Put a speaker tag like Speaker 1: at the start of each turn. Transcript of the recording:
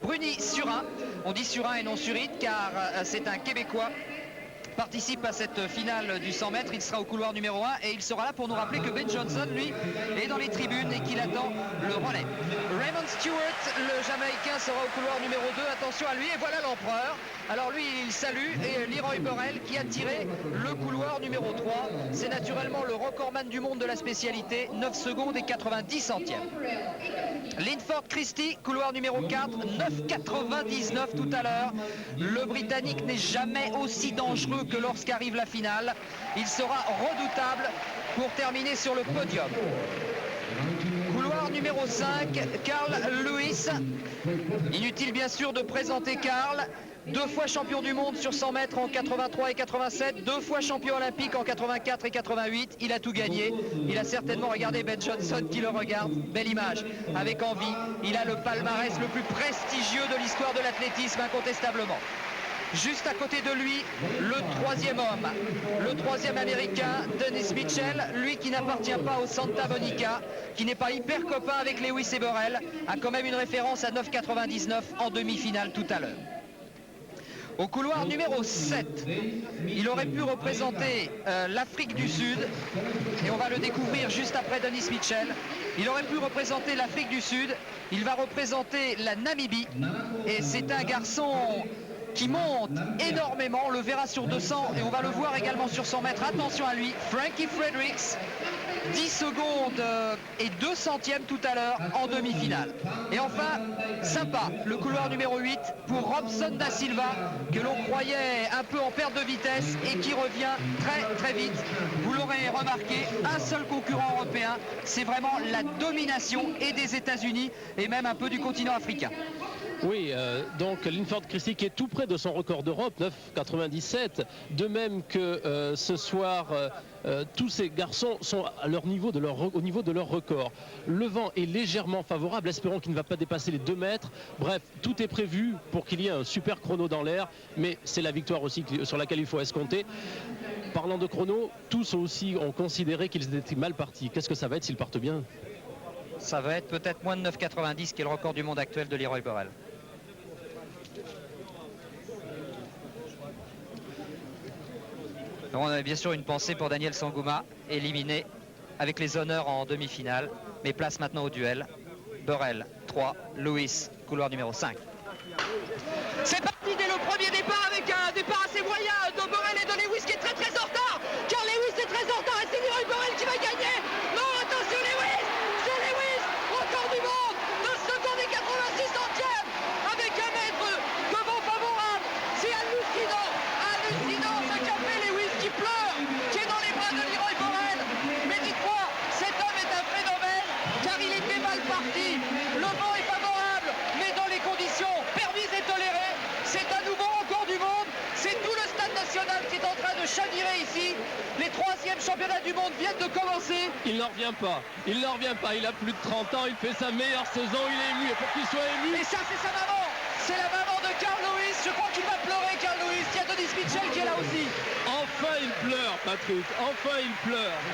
Speaker 1: Bruni-Surin. On dit Surin et non Surite car c'est un Québécois. Participe à cette finale du 100 mètres, il sera au couloir numéro 1 et il sera là pour nous rappeler que Ben Johnson, lui, est dans les tribunes et qu'il attend le relais. Raymond Stewart, le Jamaïcain, sera au couloir numéro 2, attention à lui, et voilà l'empereur. Alors lui, il salue, et Leroy Burrell qui a tiré le couloir numéro 3. C'est naturellement le recordman du monde de la spécialité, 9 secondes et 90 centièmes. Linford Christie, couloir numéro 4, 9,99 tout à l'heure. Le Britannique n'est jamais aussi dangereux que lorsqu'arrive la finale. Il sera redoutable pour terminer sur le podium. Couloir numéro 5, Carl Lewis. Inutile bien sûr de présenter Carl. 2 fois champion du monde sur 100 mètres en 83 et 87, 2 fois champion olympique en 84 et 88, il a tout gagné. Il a certainement regardé Ben Johnson qui le regarde, belle image, avec envie. Il a le palmarès le plus prestigieux de l'histoire de l'athlétisme incontestablement. Juste à côté de lui, le troisième homme, le troisième américain, Dennis Mitchell, lui qui n'appartient pas au Santa Monica, qui n'est pas hyper copain avec Lewis et Burrell, a quand même une référence à 9,99 en demi-finale tout à l'heure. Au couloir numéro 7, il aurait pu représenter l'Afrique du Sud, et on va le découvrir juste après Dennis Mitchell. Il aurait pu représenter l'Afrique du Sud, il va représenter la Namibie, et c'est un garçon qui monte énormément, on le verra sur 200 et on va le voir également sur 100 mètres. Attention à lui, Frankie Fredericks, 10 secondes et 2 centièmes tout à l'heure en demi-finale. Et enfin, sympa, le couloir numéro 8 pour Robson da Silva, que l'on croyait un peu en perte de vitesse et qui revient très très vite. Vous l'aurez remarqué, un seul concurrent européen, c'est vraiment la domination et des États-Unis et même un peu du continent africain.
Speaker 2: Oui, donc Linford Christie qui est tout près de son record d'Europe, 9,97. De même que ce soir, tous ces garçons sont à leur niveau au niveau de leur record. Le vent est légèrement favorable, espérons qu'il ne va pas dépasser les 2 mètres. Bref, tout est prévu pour qu'il y ait un super chrono dans l'air, mais c'est la victoire aussi sur laquelle il faut escompter. Parlant de chrono, tous aussi ont considéré qu'ils étaient mal partis. Qu'est-ce que ça va être s'ils partent bien ?
Speaker 1: Ça va être peut-être moins de 9,90 qui est le record du monde actuel de Leroy Burrell. On a bien sûr une pensée pour Daniel Sangouma, éliminé avec les honneurs en demi-finale, mais place maintenant au duel. Burrell 3, Lewis, couloir numéro 5. C'est parti dès le premier départ avec un départ assez moyen de Burrell et de Lewis qui est très très en retard, car Lewis est très en retard et c'est Leroy Burrell qui va gagner. Non, attention Lewis, c'est Lewis, record du monde, 2 secondes et 86 centièmes, avec un mètre de vent favorable. C'est hallucinant, hallucinant ce qu'a fait Lewis qui pleure, qui est dans les bras de Leroy Burrell. Mais dites-moi, cet homme est un phénomène, car il était mal parti. Le vent est favorable, mais dans les conditions permises et tolérées. C'est un nouveau record du monde. C'est tout le stade national qui est en train de chavirer ici. Les 3e championnats du monde viennent de commencer.
Speaker 2: Il n'en revient pas. Il n'en revient pas. Il a plus de 30 ans. Il fait sa meilleure saison. Il est ému. Et pour qu'il soit ému...
Speaker 1: Et ça, c'est sa maman. C'est la maman de Carl Lewis. Je crois qu'il va pleurer, Carl Lewis. Il y a Dennis Mitchell qui est là aussi.
Speaker 2: Enfin, il pleure, Patrick. Enfin, il pleure.